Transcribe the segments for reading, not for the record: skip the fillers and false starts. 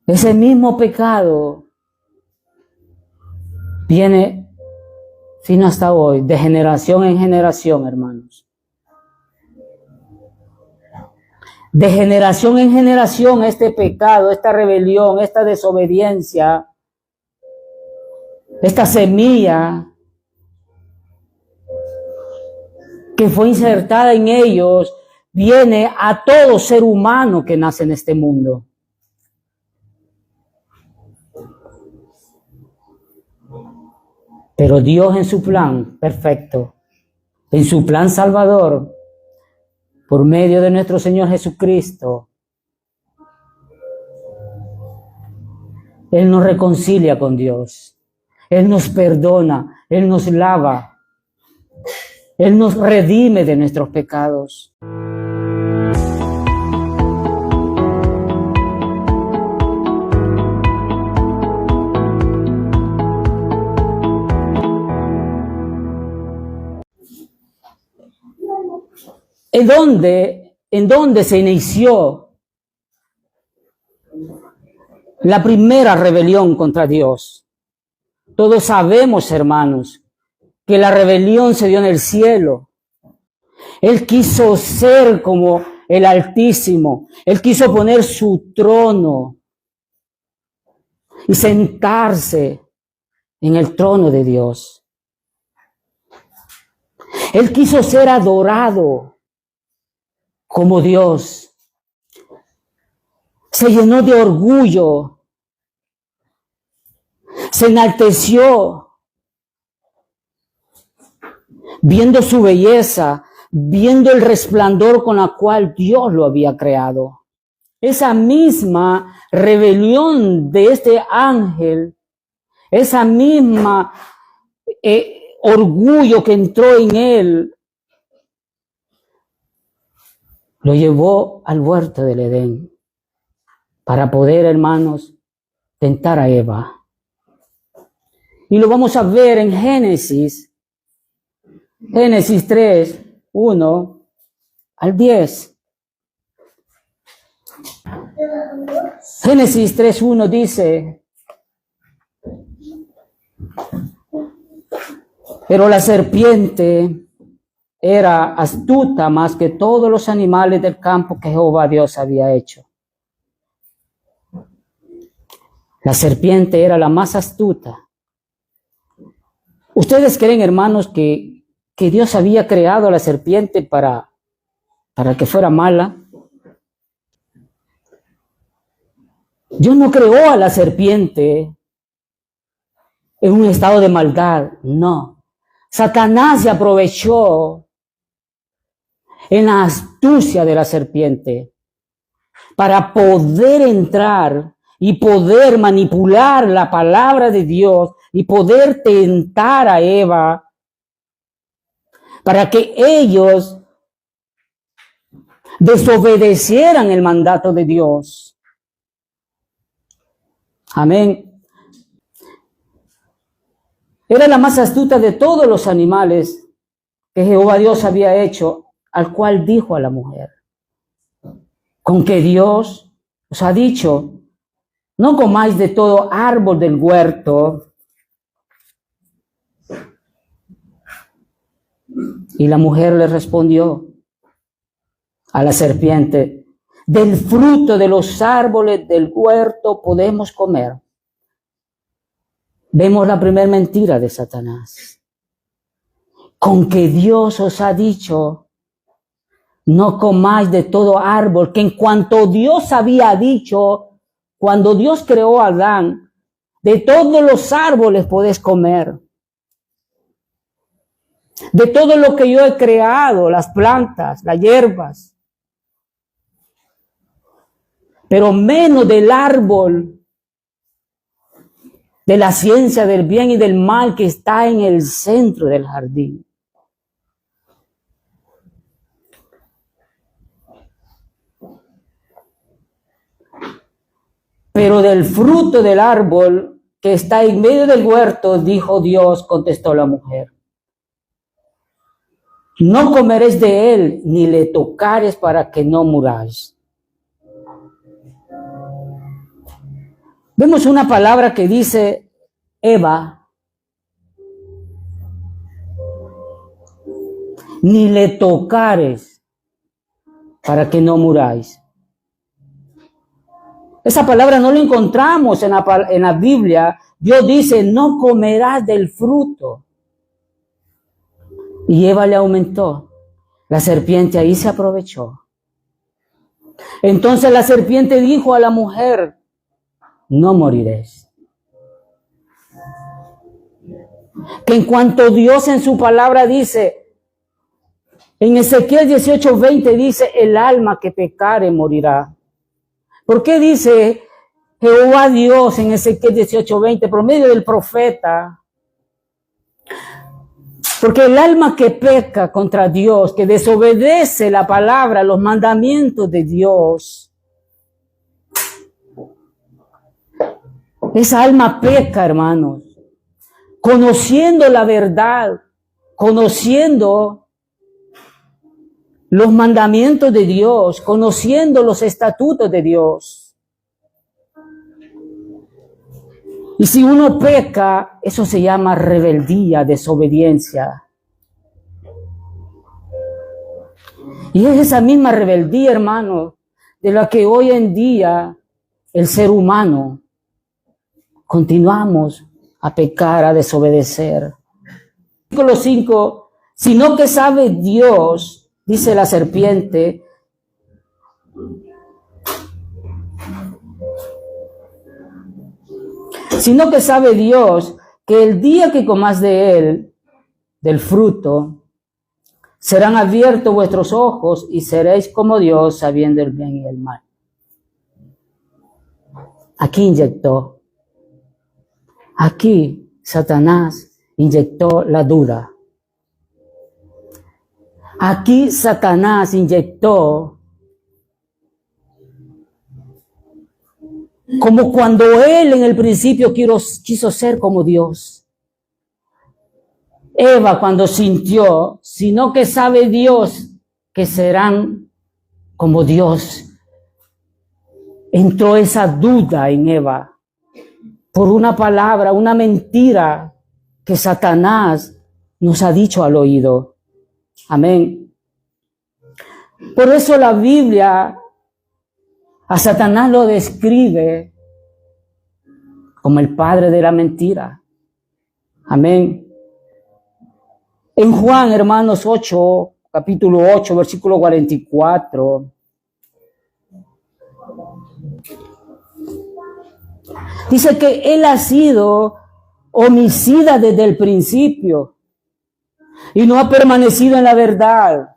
Ese mismo pecado viene sino hasta hoy, de generación en generación, hermanos. De generación en generación este pecado, esta rebelión, esta desobediencia, esta semilla que fue insertada en ellos, viene a todo ser humano que nace en este mundo. Pero Dios en su plan perfecto, en su plan salvador, por medio de nuestro Señor Jesucristo, Él nos reconcilia con Dios. Él nos perdona, Él nos lava, Él nos redime de nuestros pecados. ¿En dónde se inició la primera rebelión contra Dios? Todos sabemos, hermanos, que la rebelión se dio en el cielo. Él quiso ser como el Altísimo. Él quiso poner su trono y sentarse en el trono de Dios. Él quiso ser adorado como Dios. Se llenó de orgullo. Se enalteció viendo su belleza, viendo el resplandor con la cual Dios lo había creado. Esa misma rebelión de este ángel, esa misma orgullo que entró en él, lo llevó al huerto del Edén para poder, hermanos, tentar a Eva. Y lo vamos a ver en Génesis 3, 1 al 10. Génesis 3, 1 dice: pero la serpiente era astuta más que todos los animales del campo que Jehová Dios había hecho. La serpiente era la más astuta. ¿Ustedes creen, hermanos, que Dios había creado a la serpiente para que fuera mala? Dios no creó a la serpiente en un estado de maldad, no. Satanás se aprovechó en la astucia de la serpiente para poder entrar y poder manipular la palabra de Dios y poder tentar a Eva para que ellos desobedecieran el mandato de Dios. Amén. Era la más astuta de todos los animales que Jehová Dios había hecho, al cual dijo a la mujer: con que Dios os ha dicho, no comáis de todo árbol del huerto. Y la mujer le respondió a la serpiente: del fruto de los árboles del huerto podemos comer. Vemos la primera mentira de Satanás. Con que Dios os ha dicho, no comáis de todo árbol, que en cuanto Dios había dicho, cuando Dios creó a Adán, de todos los árboles podés comer. De todo lo que yo he creado, las plantas, las hierbas. Pero menos del árbol de la ciencia del bien y del mal que está en el centro del jardín. Pero del fruto del árbol que está en medio del huerto, dijo Dios, contestó la mujer: no comeréis de él, ni le tocares para que no muráis. Vemos una palabra que dice Eva, ni le tocares para que no muráis. Esa palabra no la encontramos en la Biblia. Dios dice, no comerás del fruto. Y Eva le aumentó. La serpiente ahí se aprovechó. Entonces la serpiente dijo a la mujer, no moriréis. Que en cuanto Dios en su palabra dice, en Ezequiel 18:20 dice, el alma que pecare morirá. ¿Por qué dice Jehová Dios en Ezequiel 18:20 por medio del profeta? Porque el alma que peca contra Dios, que desobedece la palabra, los mandamientos de Dios, esa alma peca, hermanos, conociendo la verdad, conociendo los mandamientos de Dios, conociendo los estatutos de Dios. Y si uno peca, eso se llama rebeldía, desobediencia. Y es esa misma rebeldía, hermano, de la que hoy en día el ser humano continuamos a pecar, a desobedecer. Versículo 5, sino que sabe Dios, dice la serpiente, sino que sabe Dios que el día que comáis de él, del fruto, serán abiertos vuestros ojos y seréis como Dios, sabiendo el bien y el mal. Aquí inyectó. Aquí Satanás inyectó la duda. Aquí Satanás inyectó como cuando él en el principio quiso ser como Dios. Eva cuando sintió, sino que sabe Dios que serán como Dios. Entró esa duda en Eva por una palabra, una mentira que Satanás nos ha dicho al oído. Amén. Por eso la Biblia a Satanás lo describe como el padre de la mentira. Amén. En Juan, hermanos, capítulo 8, versículo 44. Dice que él ha sido homicida desde el principio y no ha permanecido en la verdad,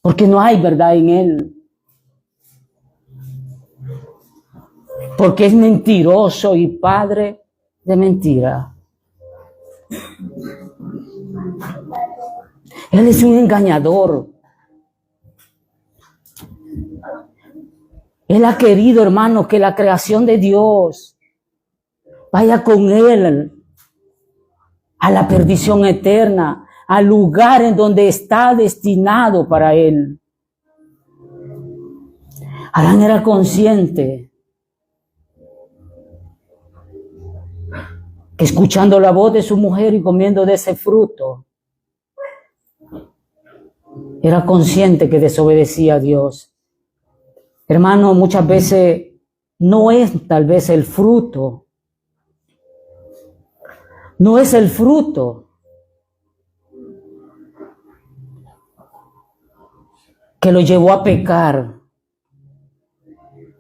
porque no hay verdad en él. Porque es mentiroso y padre de mentira. Él es un engañador. Él ha querido, hermano, que la creación de Dios vaya con él a la perdición eterna, al lugar en donde está destinado para él. Adán era consciente que escuchando la voz de su mujer y comiendo de ese fruto, era consciente que desobedecía a Dios. Hermano, muchas veces no es tal vez el fruto. No es el fruto que lo llevó a pecar.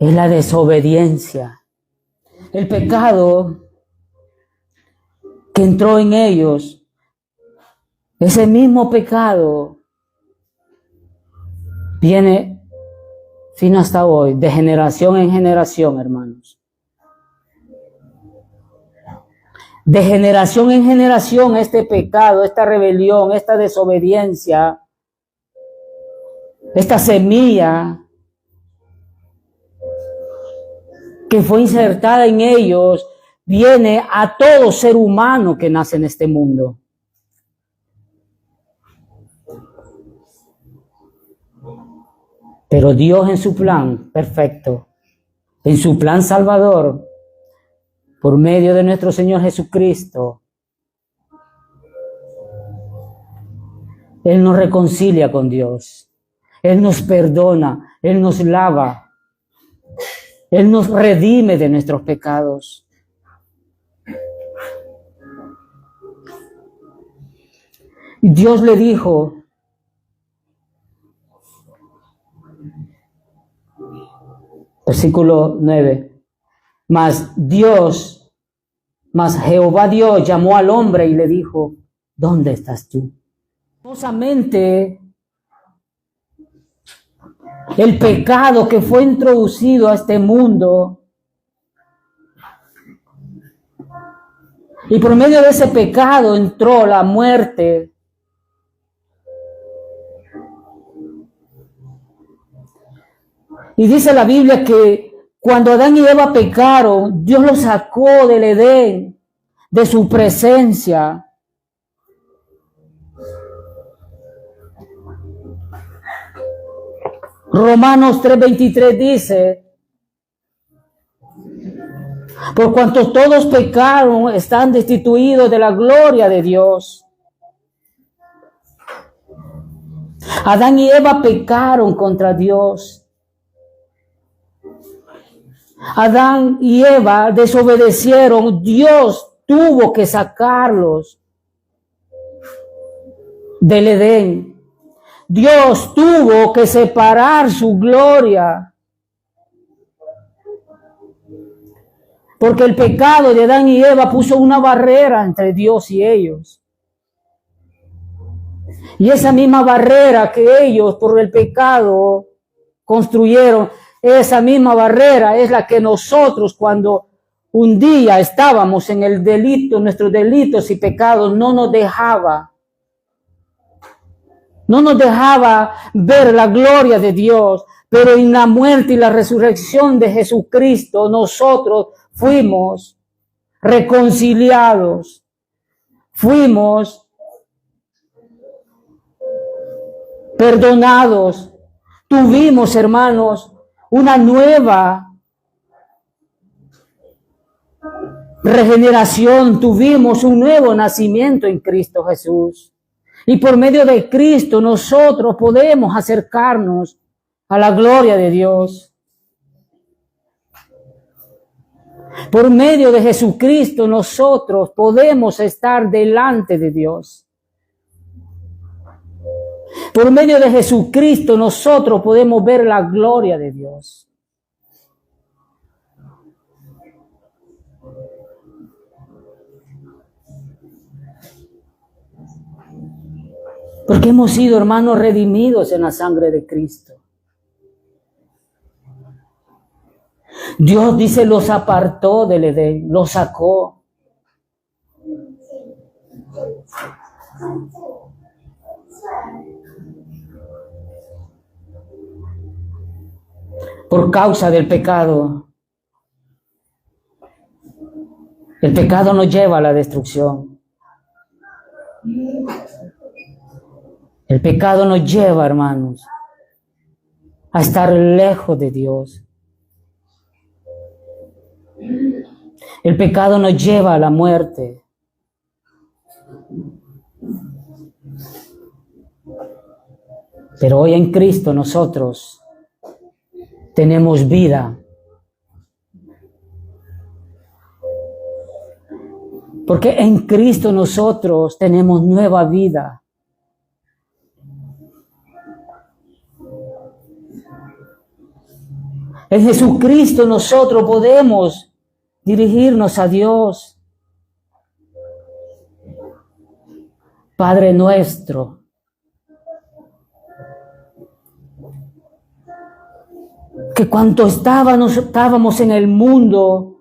Es la desobediencia. El pecado que entró en ellos, ese mismo pecado viene sino hasta hoy, de generación en generación, hermanos. De generación en generación, este pecado, esta rebelión, esta desobediencia, esta semilla que fue insertada en ellos, viene a todo ser humano que nace en este mundo. Pero Dios en su plan perfecto, en su plan salvador, por medio de nuestro Señor Jesucristo, Él nos reconcilia con Dios. Él nos perdona, Él nos lava, Él nos redime de nuestros pecados. Y Dios le dijo, versículo 9, mas Jehová Dios llamó al hombre y le dijo, ¿dónde estás tú? Famosamente, el pecado que fue introducido a este mundo, y por medio de ese pecado entró la muerte. Y dice la Biblia que cuando Adán y Eva pecaron, Dios los sacó del Edén, de su presencia. Romanos 3:23 dice, por cuanto todos pecaron, están destituidos de la gloria de Dios. Adán y Eva pecaron contra Dios. Adán y Eva desobedecieron. Dios tuvo que sacarlos del Edén. Dios tuvo que separar su gloria. Porque el pecado de Adán y Eva puso una barrera entre Dios y ellos. Y esa misma barrera que ellos por el pecado construyeron, esa misma barrera es la que nosotros cuando un día estábamos en el delito, nuestros delitos y pecados, no nos dejaba ver la gloria de Dios. Pero en la muerte y la resurrección de Jesucristo, nosotros fuimos reconciliados, fuimos perdonados, tuvimos, hermanos, una nueva regeneración, tuvimos un nuevo nacimiento en Cristo Jesús. Y por medio de Cristo nosotros podemos acercarnos a la gloria de Dios. Por medio de Jesucristo nosotros podemos estar delante de Dios. Por medio de Jesucristo nosotros podemos ver la gloria de Dios. Porque hemos sido, hermanos, redimidos en la sangre de Cristo. Dios dice, los apartó del Edén, los sacó. Por causa del pecado. El pecado nos lleva a la destrucción. El pecado nos lleva, hermanos, a estar lejos de Dios. El pecado nos lleva a la muerte. Pero hoy en Cristo nosotros tenemos vida. Porque en Cristo nosotros tenemos nueva vida. En Jesucristo nosotros podemos dirigirnos a Dios. Padre nuestro, que cuando estábamos en el mundo,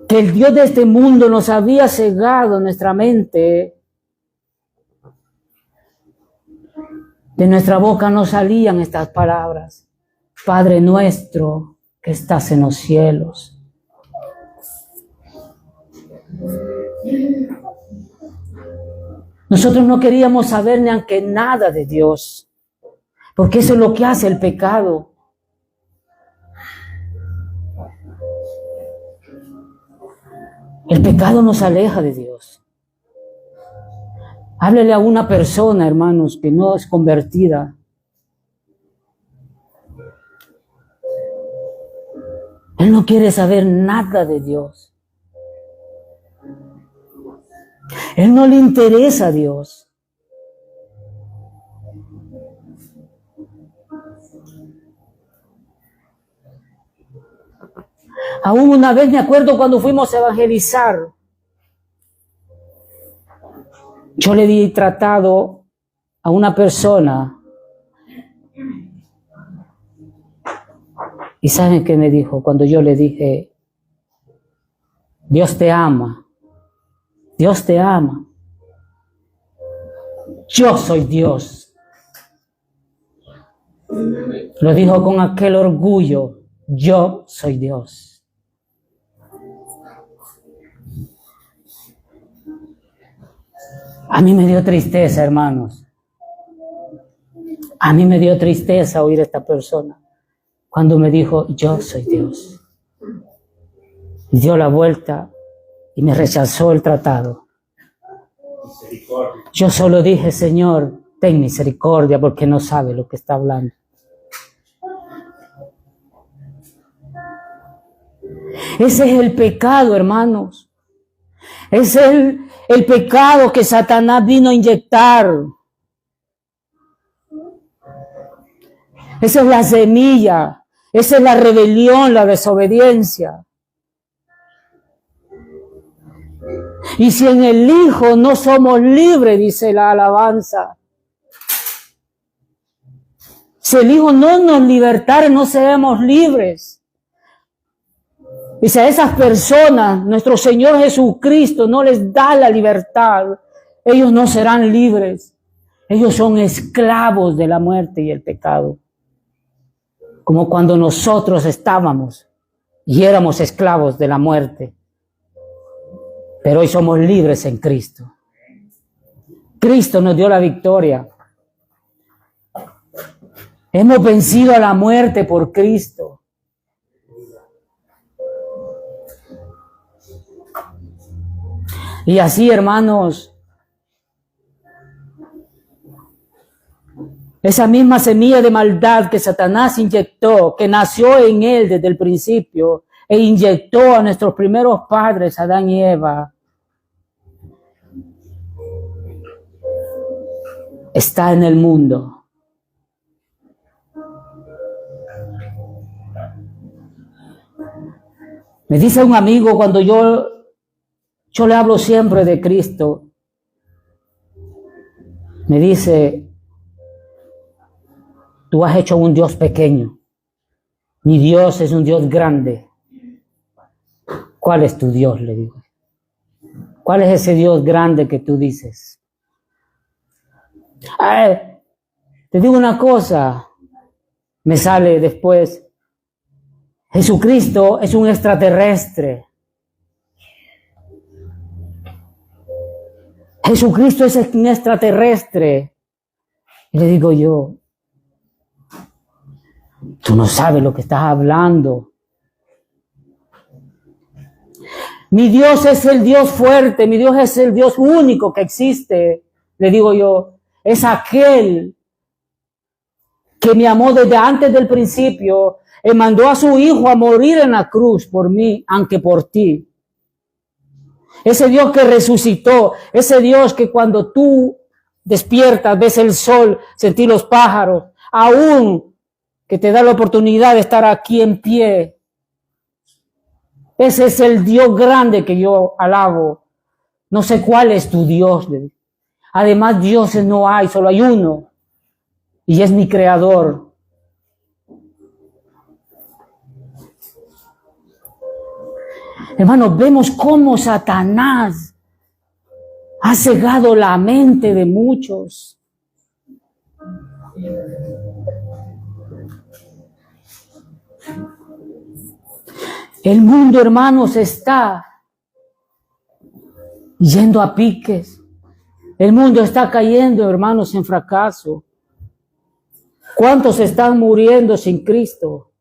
que el Dios de este mundo nos había cegado nuestra mente, de nuestra boca no salían estas palabras. Padre nuestro que estás en los cielos. Nosotros no queríamos saber ni aunque nada de Dios, porque eso es lo que hace el pecado. El pecado nos aleja de Dios. Háblele a una persona, hermanos, que no es convertida. Él no quiere saber nada de Dios. Él no le interesa a Dios. Aún una vez me acuerdo cuando fuimos a evangelizar. Yo le di tratado a una persona. ¿Y saben qué me dijo cuando yo le dije, Dios te ama? Dios te ama. Yo soy Dios. Lo dijo con aquel orgullo. Yo soy Dios. A mí me dio tristeza, hermanos. A mí me dio tristeza oír a esta persona cuando me dijo, yo soy Dios. Y dio la vuelta y me rechazó el tratado. Yo solo dije, Señor, ten misericordia porque no sabe lo que está hablando. Ese es el pecado, hermanos. Es el pecado que Satanás vino a inyectar. Esa es la semilla. Esa es la rebelión, la desobediencia. Y si en el Hijo no somos libres, dice la alabanza. Si el Hijo no nos libertare, no seremos libres. Y si a esas personas nuestro Señor Jesucristo no les da la libertad, ellos no serán libres. Ellos son esclavos de la muerte y el pecado. Como cuando nosotros estábamos y éramos esclavos de la muerte. Pero hoy somos libres en Cristo. Cristo nos dio la victoria. Hemos vencido a la muerte por Cristo. Y así, hermanos, esa misma semilla de maldad que Satanás inyectó, que nació en él desde el principio, e inyectó a nuestros primeros padres, Adán y Eva, está en el mundo. Me dice un amigo cuando yo le hablo siempre de Cristo. Me dice, tú has hecho un Dios pequeño. Mi Dios es un Dios grande. ¿Cuál es tu Dios? Le digo. ¿Cuál es ese Dios grande que tú dices? Te digo una cosa. Me sale después. Jesucristo es un extraterrestre. Jesucristo es un extraterrestre. Y le digo yo, tú no sabes lo que estás hablando. Mi Dios es el Dios fuerte, mi Dios es el Dios único que existe. Le digo yo, es aquel que me amó desde antes del principio y mandó a su Hijo a morir en la cruz por mí, aunque por ti. Ese Dios que resucitó, ese Dios que cuando tú despiertas, ves el sol, sentís los pájaros, aún que te da la oportunidad de estar aquí en pie. Ese es el Dios grande que yo alabo. No sé cuál es tu Dios. Además, dioses no hay, solo hay uno. Y es mi creador. Hermanos, vemos cómo Satanás ha cegado la mente de muchos. El mundo, hermanos, está yendo a piques. El mundo está cayendo, hermanos, en fracaso. ¿Cuántos están muriendo sin Cristo?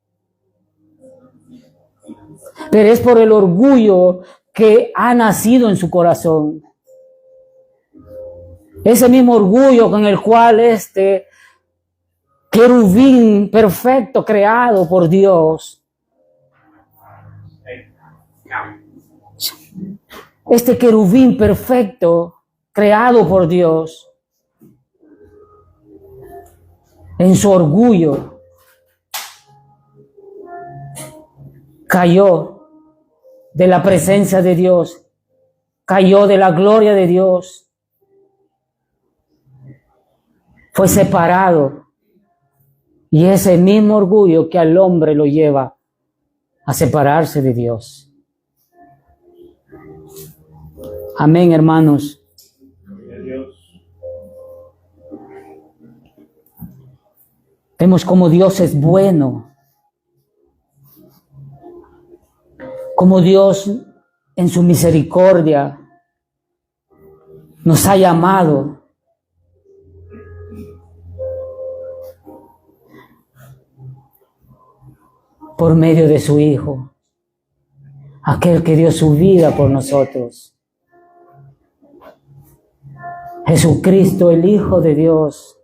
Pero es por el orgullo que ha nacido en su corazón. Ese mismo orgullo con el cual este querubín perfecto creado por Dios, este querubín perfecto creado por Dios, en su orgullo cayó de la presencia de Dios, cayó de la gloria de Dios, fue separado. Y ese mismo orgullo que al hombre lo lleva a separarse de Dios. Amén, hermanos. Vemos cómo Dios es bueno, cómo Dios en su misericordia nos ha llamado por medio de su Hijo, aquel que dio su vida por nosotros. Jesucristo, el Hijo de Dios.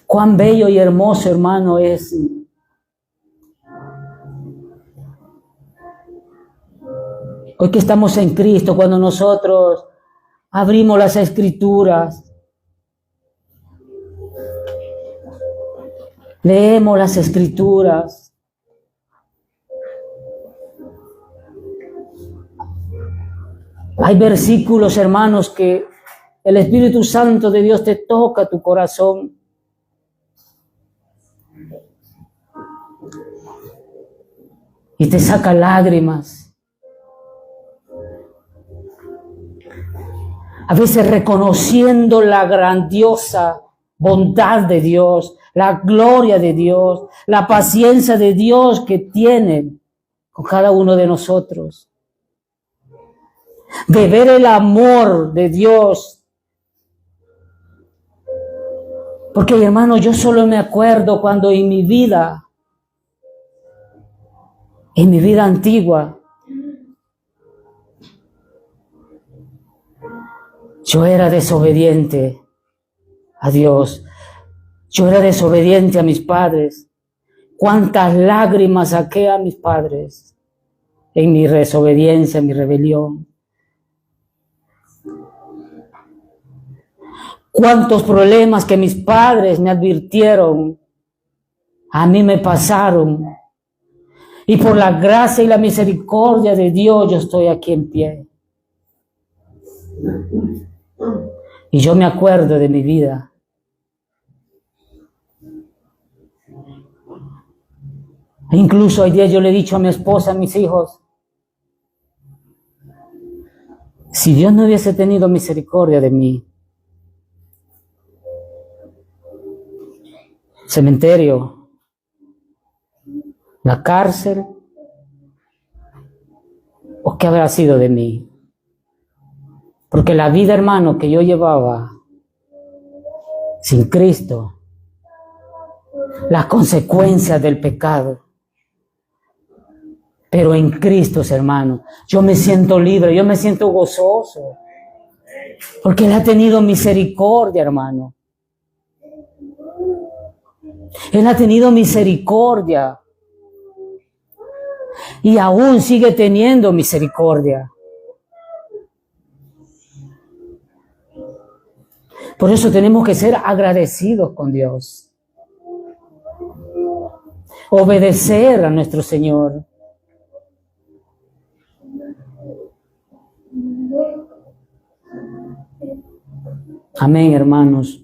Cuán bello y hermoso, hermano, es hoy que estamos en Cristo, cuando nosotros abrimos las Escrituras, leemos las Escrituras, hay versículos, hermanos, que el Espíritu Santo de Dios te toca tu corazón. Y te saca lágrimas. A veces reconociendo la grandiosa bondad de Dios, la gloria de Dios, la paciencia de Dios que tiene con cada uno de nosotros. De ver el amor de Dios. Porque, hermano, yo solo me acuerdo cuando en mi vida antigua, yo era desobediente a Dios. Yo era desobediente a mis padres. Cuántas lágrimas saqué a mis padres en mi desobediencia, en mi rebelión. Cuántos problemas que mis padres me advirtieron, a mí me pasaron. Y por la gracia y la misericordia de Dios, yo estoy aquí en pie. Y yo me acuerdo de mi vida. Incluso hoy día yo le he dicho a mi esposa, a mis hijos, si Dios no hubiese tenido misericordia de mí, cementerio, la cárcel, ¿o qué habrá sido de mí? Porque la vida, hermano, que yo llevaba sin Cristo, las consecuencias del pecado, pero en Cristo, hermano, yo me siento libre, yo me siento gozoso, porque Él ha tenido misericordia, hermano. Él ha tenido misericordia y aún sigue teniendo misericordia. Por eso tenemos que ser agradecidos con Dios. Obedecer a nuestro Señor. Amén, hermanos.